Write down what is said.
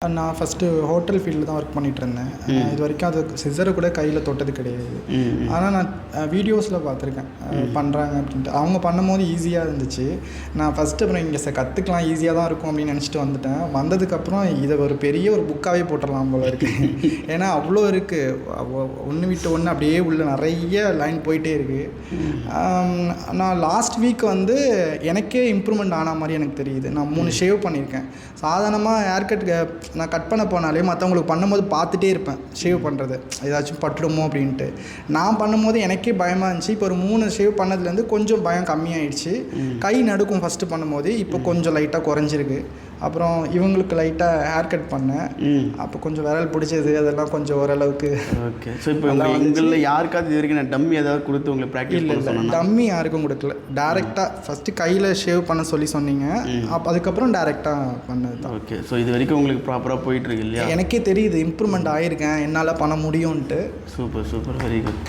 நான் first hotel ஃபீல்டில் தான் ஒர்க் பண்ணிகிட்ருந்தேன். இது வரைக்கும் அது சிசரை கூட கையில் தொட்டது கிடையாது. ஆனால் நான் வீடியோஸில் பார்த்துருக்கேன் பண்ணுறாங்க அப்படின்ட்டு. அவங்க பண்ணும்போது ஈஸியாக இருந்துச்சு. நான் ஃபஸ்ட்டு அப்புறம் இங்கே கற்றுக்கலாம் ஈஸியாக தான் இருக்கும் அப்படின்னு நினச்சிட்டு வந்துட்டேன். வந்ததுக்கப்புறம் இதை ஒரு பெரிய ஒரு புக்காகவே போட்டுடலாம் போல இருக்குது. ஏன்னா அவ்வளோ இருக்குது, ஒன்று விட்டு ஒன்று அப்படியே உள்ள நிறைய லைன் போயிட்டே இருக்குது. நான் லாஸ்ட் வீக் வந்து எனக்கே இம்ப்ரூவ்மெண்ட் ஆன மாதிரி எனக்கு தெரியுது. நான் 3 ஷேவ் பண்ணியிருக்கேன். சாதாரணமாக ஹேர் கட் நான் கட் பண்ண போனாலே மற்றவங்களுக்கு பண்ணும்போது பார்த்துட்டே இருப்பேன் ஷேவ் பண்ணுறது, ஏதாச்சும் பட்டுடுமோ அப்படின்ட்டு. நான் பண்ணும்போது எனக்கே பயமாக இருந்துச்சு. இப்போ ஒரு 3 ஷேவ் பண்ணதுலேருந்து கொஞ்சம் பயம் கம்மியாயிடுச்சு. கை நடுக்கும் ஃபஸ்ட்டு பண்ணும்போது, இப்போ கொஞ்சம் லைட்டாக குறைஞ்சிருக்கு. அப்புறம் இவங்களுக்கு லைட்டாக ஹேர் கட் பண்ணேன். அப்போ கொஞ்சம் விரல் பிடிச்சது அதெல்லாம் கொஞ்சம் ஓரளவுக்கு ஓகே. ஸோ இப்போ உங்களில் யாருக்காவது இது வரைக்கும் நான் டம்மி ஏதாவது கொடுத்து உங்களுக்கு ப்ராக்டிஸ் பண்ண சொன்னேன்? டம்மி யாருக்கும் கொடுக்கல. டேரெக்டாக ஃபஸ்ட்டு கையில் ஷேவ் பண்ண சொல்லி சொன்னீங்க, அதுக்கப்புறம் டேரெக்டாக பண்ணது தான். ஓகே. ஸோ இது வரைக்கும் உங்களுக்கு ப்ராப்பராக போயிட்டுருக்கு இல்லையா? எனக்கே தெரியுது இம்ப்ரூவ்மெண்ட் ஆகிருக்கேன், என்னால் பண்ண முடியும்ன்ட்டு. Super super, very good.